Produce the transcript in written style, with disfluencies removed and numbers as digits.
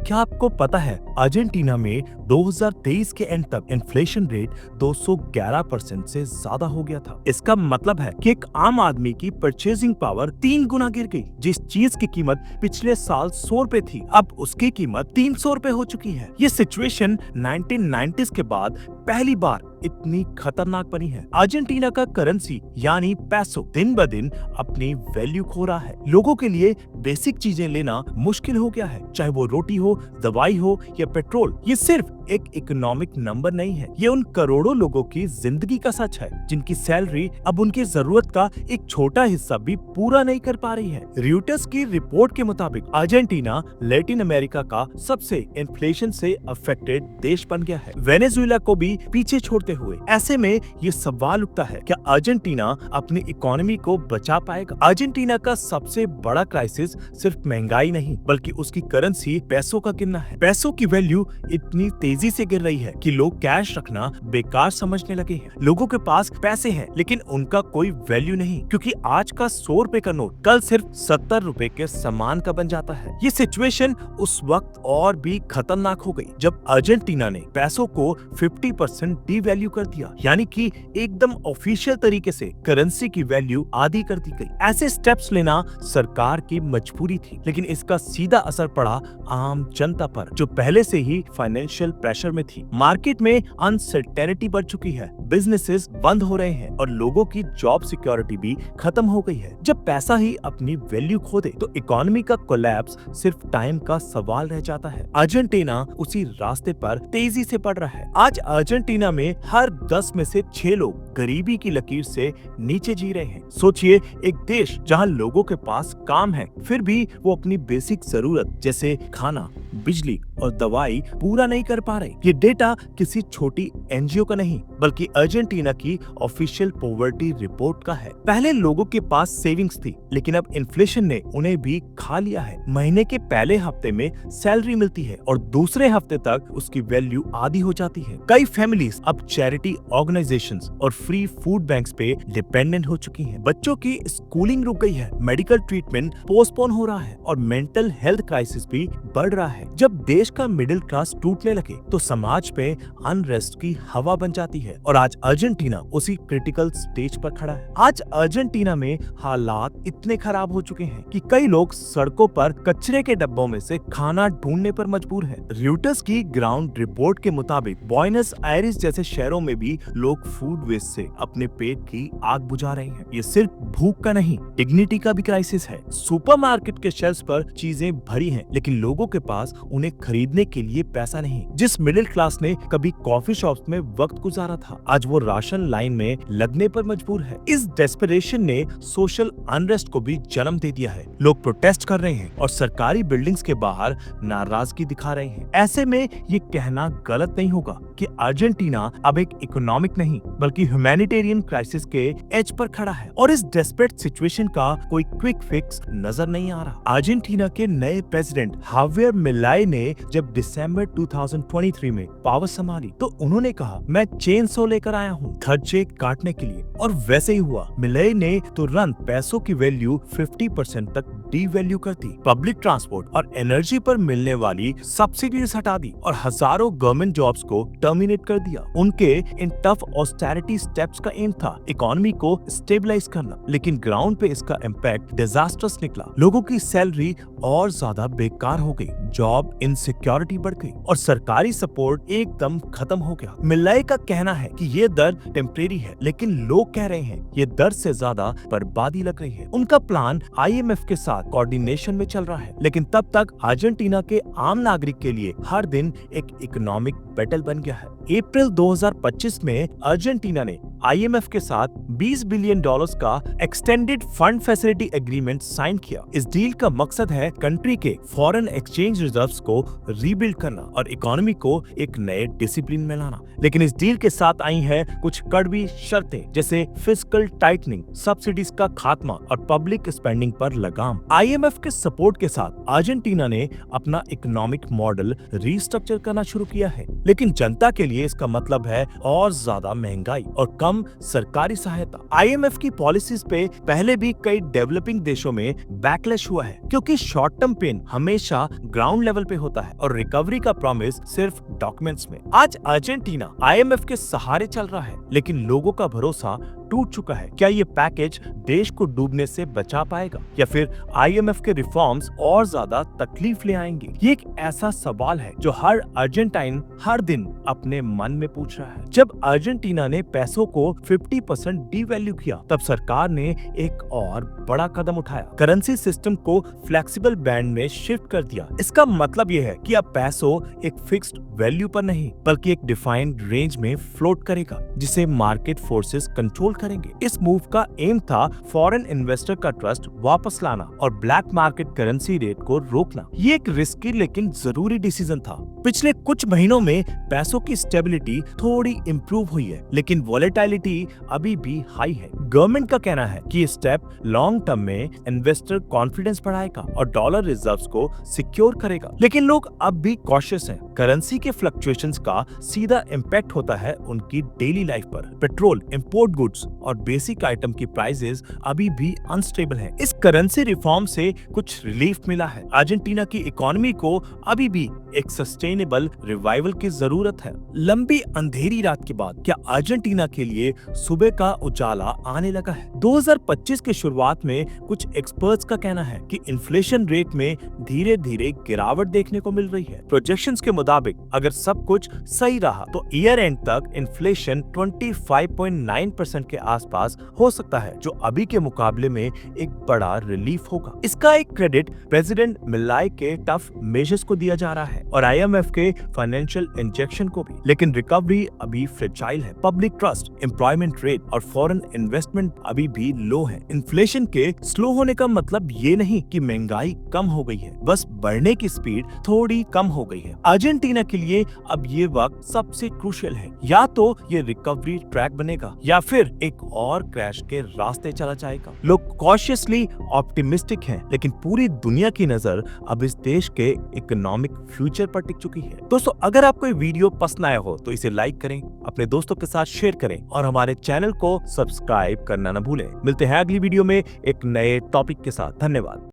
क्या आपको पता है अर्जेंटीना में 2023 के एंड तक इन्फ्लेशन रेट 211% से ज्यादा हो गया था। इसका मतलब है कि एक आम आदमी की परचेजिंग पावर 3 गुना गिर गई। जिस चीज की कीमत पिछले साल 100 रुपए थी, अब उसकी कीमत 300 रुपए हो चुकी है। ये सिचुएशन 1990s के बाद पहली बार इतनी खतरनाक बनी है। अर्जेंटीना का करेंसी यानी पैसो दिन ब दिन अपनी वैल्यू खो रहा है। लोगों के लिए बेसिक चीजें लेना मुश्किल हो गया है, चाहे वो रोटी हो, दवाई हो या पेट्रोल। ये सिर्फ एक इकोनॉमिक नंबर नहीं है, ये उन करोड़ों लोगों की जिंदगी का सच है जिनकी सैलरी अब उनकी जरूरत का एक छोटा हिस्सा भी पूरा नहीं कर पा रही है। रॉयटर्स की रिपोर्ट के मुताबिक अर्जेंटीना लैटिन अमेरिका का सबसे इन्फ्लेशन से अफेक्टेड देश बन गया है, वेनेजुएला को भी पीछे छोड़ते हुए। ऐसे में ये सवाल उठता है, क्या अर्जेंटीना अपनी इकोनॉमी को बचा पाएगा? अर्जेंटीना का सबसे बड़ा क्राइसिस सिर्फ महंगाई नहीं बल्कि उसकी करेंसी पैसों का गिरना है। पैसों की वैल्यू इतनी तेजी से गिर रही है कि लोग कैश रखना बेकार समझने लगे हैं। लोगों के पास पैसे हैं लेकिन उनका कोई वैल्यू नहीं, क्योंकि आज का 100 रुपए का नोट कल सिर्फ 70 रुपए के समान का बन जाता है। ये सिचुएशन उस वक्त और भी खतरनाक हो गई जब अर्जेंटीना ने पैसों को 50% डीवैल्यू कर दिया, यानी कि एकदम ऑफिशियल तरीके से करेंसी की वैल्यू आधी कर दी गई। ऐसे स्टेप्स लेना सरकार की मजबूरी थी, लेकिन इसका सीधा असर पड़ा आम जनता पर जो पहले से ही फाइनेंशियल प्रेशर में थी। मार्केट में अनसर्टेनिटी बढ़ चुकी है, बिजनेसेस बंद हो रहे हैं और लोगों की जॉब सिक्योरिटी भी खत्म हो गई है। जब पैसा ही अपनी वैल्यू खो दे तो इकोनॉमी का कोलैप्स सिर्फ टाइम का सवाल रह जाता है। अर्जेंटीना उसी रास्ते पर तेजी से बढ़ रहा है। आज अर्जेंटीना में हर 10 में से 6 लोग गरीबी की लकीर से नीचे जी रहे हैं। सोचिए, एक देश जहां लोगों के पास काम है फिर भी वो अपनी बेसिक जरूरत जैसे खाना, बिजली और दवाई पूरा नहीं कर पा रहे। ये डेटा किसी छोटी एनजीओ का नहीं बल्कि अर्जेंटीना की ऑफिशियल पॉवर्टी रिपोर्ट का है। पहले लोगों के पास सेविंग्स थी, लेकिन अब इन्फ्लेशन ने उन्हें भी खा लिया है। महीने के पहले हफ्ते में सैलरी मिलती है और दूसरे हफ्ते तक उसकी वैल्यू आधी हो जाती है। कई फैमिलीज अब चैरिटी ऑर्गेनाइजेशंस और फ्री फूड बैंक्स पे डिपेंडेंट हो चुकी हैं। बच्चों की स्कूलिंग रुक गई है, मेडिकल ट्रीटमेंट पोस्टपोन हो रहा है और मेंटल हेल्थ क्राइसिस भी बढ़ रहा है। जब देश का मिडिल क्लास टूटने लगे तो समाज पे अनरेस्ट की हवा बन जाती है और आज अर्जेंटीना उसी क्रिटिकल स्टेज पर खड़ा है। आज अर्जेंटीना में हालात इतने खराब हो चुके हैं कि कई लोग सड़कों पर कचरे के डब्बों में से खाना ढूंढने पर मजबूर हैं। रॉयटर्स की ग्राउंड रिपोर्ट के मुताबिक बुएनस आयर्स जैसे शहरों में भी लोग फूड वेस्ट से अपने पेट की आग बुझा रहे हैं। ये सिर्फ भूख का नहीं, डिग्निटी का भी क्राइसिस है। सुपरमार्केट के शेल्फ्स पर चीजें भरी हैं, लेकिन लोगों के पास उन्हें खरीदने के लिए पैसा नहीं। जिस मिडिल क्लास ने कभी कॉफी शॉप्स में वक्त गुजारा था, आज वो राशन लाइन में लगने पर मजबूर है। इस डेस्परेशन ने सोशल अनरेस्ट को भी जन्म दे दिया है। लोग प्रोटेस्ट कर रहे हैं और सरकारी बिल्डिंग्स के बाहर नाराजगी दिखा रहे हैं। ऐसे में ये कहना गलत नहीं होगा कि अर्जेंटीना अब एक इकोनॉमिक नहीं बल्कि ह्यूमैनिटेरियन क्राइसिस के एज पर खड़ा है और इस डेस्परेट सिचुएशन का कोई क्विक फिक्स नजर नहीं आ रहा। अर्जेंटीना के नए प्रेसिडेंट हावियर मिलाई ने जब दिसंबर 2023 में पावर संभाली तो उन्होंने कहा, मैं चेन सो लेकर आया हूँ खर्चे काटने के लिए, और वैसे ही हुआ। मिलाई ने तुरंत पैसों की वैल्यू 50% तक डीवैल्यू कर दी, पब्लिक ट्रांसपोर्ट और एनर्जी पर मिलने वाली सब्सिडीज हटा दी और हजारों गवर्नमेंट जॉब्स को टर्मिनेट कर दिया। उनके इन टफ ऑस्टेरिटी स्टेप्स का एम था इकोनॉमी को स्टेबलाइज करना, लेकिन ग्राउंड पे इसका इम्पैक्ट डिजास्टर्स निकला। लोगों की सैलरी और ज्यादा बेकार हो गई, जॉब इनसिक्योरिटी बढ़ गई और सरकारी सपोर्ट एकदम खत्म हो गया। मिलाई का कहना है कि ये दर टेम्परेरी है, लेकिन लोग कह रहे हैं ये दर से ज्यादा बर्बादी लग रही है। उनका प्लान आईएमएफ के साथ कोऑर्डिनेशन में चल रहा है, लेकिन तब तक अर्जेंटीना के आम नागरिक के लिए हर दिन एक इकोनॉमिक बैटल बन गया है। अप्रैल 2025 में अर्जेंटीना ने आईएमएफ के साथ $20 बिलियन का extended fund facility agreement sign किया। इस डील का मकसद है कंट्री के फॉरेन एक्सचेंज रिजर्व्स को रीबिल्ड करना और इकोनॉमी को एक नए डिसिप्लिन में लाना। लेकिन इस डील के साथ आई है कुछ कड़वी शर्तें, जैसे फिस्कल टाइटनिंग, सब्सिडीज का खात्मा और पब्लिक स्पेंडिंग पर लगाम। आईएमएफ के सपोर्ट के साथ अर्जेंटीना ने अपना इकोनॉमिक मॉडल रीस्ट्रक्चर करना शुरू किया है, लेकिन जनता के लिए इसका मतलब है और ज्यादा महंगाई और कम सरकारी सहायता। आईएमएफ की पॉलिसीज पे पहले भी कई डेवलपिंग देशों में बैकलैश हुआ है, क्योंकि शॉर्ट टर्म पेन हमेशा ग्राउंड लेवल पे होता है और रिकवरी का प्रॉमिस सिर्फ डॉक्यूमेंट्स में। आज अर्जेंटीना आईएमएफ के सहारे चल रहा है, लेकिन लोगों का भरोसा टूट चुका है। क्या ये पैकेज देश को डूबने से बचा पाएगा या फिर आईएमएफ के रिफॉर्म्स और ज्यादा तकलीफ ले आएंगे? ये एक ऐसा सवाल है जो हर अर्जेंटाइन हर दिन अपने मन में पूछ रहा है। जब अर्जेंटीना ने पैसों को 50% डीवैल्यू किया, तब सरकार ने एक और बड़ा कदम उठाया, करेंसी सिस्टम को फ्लेक्सिबल बैंड में शिफ्ट कर दिया। इसका मतलब ये है कि अब पैसों एक फिक्स्ड वैल्यू पर नहीं बल्कि एक डिफाइंड रेंज में फ्लोट करेगा, जिसे मार्केट फोर्सेस कंट्रोल करेंगे। इस मूव का एम था फॉरेन इन्वेस्टर का ट्रस्ट वापस लाना और ब्लैक मार्केट करेंसी रेट को रोकना। ये एक रिस्की लेकिन जरूरी डिसीजन था। पिछले कुछ महीनों में पैसों की स्टेबिलिटी थोड़ी इंप्रूव हुई है, लेकिन वॉलेटिलिटी अभी भी हाई है। गवर्नमेंट का कहना है कि ये स्टेप लॉन्ग टर्म में इन्वेस्टर कॉन्फिडेंस बढ़ाएगा और डॉलर रिजर्व्स को सिक्योर करेगा, लेकिन लोग अब भी कॉशियस हैं। करेंसी के फ्लक्चुएशंस का सीधा इम्पैक्ट होता है उनकी डेली लाइफ पर। पेट्रोल, इंपोर्ट गुड्स और बेसिक आइटम की प्राइसेस अभी भी अनस्टेबल हैं। इस करेंसी रिफॉर्म से कुछ रिलीफ मिला है। अर्जेंटीना की इकोनॉमी को अभी भी एक सस्टेनेबल रिवाइवल की जरूरत है। लंबी अंधेरी रात के बाद क्या अर्जेंटीना के लिए सुबह का उजाला आने लगा है? 2025 के शुरुआत में कुछ एक्सपर्ट्स का कहना है कि इन्फ्लेशन रेट में धीरे धीरे गिरावट देखने को मिल रही है। प्रोजेक्शंस के मुताबिक अगर सब कुछ सही रहा तो ईयर एंड तक इन्फ्लेशन 25.9% के आसपास हो सकता है, जो अभी के मुकाबले में एक बड़ा रिलीफ होगा। इसका एक क्रेडिट प्रेसिडेंट मिलाई के टफ मेजर्स को दिया जा रहा है और आईएमएफ के फाइनेंशियल इंजेक्शन को भी, लेकिन रिकवरी अभी फ्रेजाइल है। पब्लिक ट्रस्ट, एम्प्लॉयमेंट रेट और फॉरेन इन्वेस्टमेंट अभी भी लो है। इन्फ्लेशन के स्लो होने का मतलब ये नहीं कि महंगाई कम हो गई है, बस बढ़ने की स्पीड थोड़ी कम हो गई है। अर्जेंटीना के लिए अब ये वक्त सबसे क्रूशियल है। या तो ये रिकवरी ट्रैक बनेगा या फिर एक और क्रैश के रास्ते चला जाएगा। लोग कॉशियसली ऑप्टिमिस्टिक हैं, लेकिन पूरी दुनिया की नजर अब इस देश के इकोनॉमिक फ्यूचर पर टिक चुकी है। दोस्तों, अगर आपको ये वीडियो पसंद आया हो तो इसे लाइक करें, अपने दोस्तों के साथ शेयर करें और हमारे चैनल को सब्सक्राइब करना न भूलें। मिलते हैं अगली वीडियो में एक नए टॉपिक के साथ। धन्यवाद।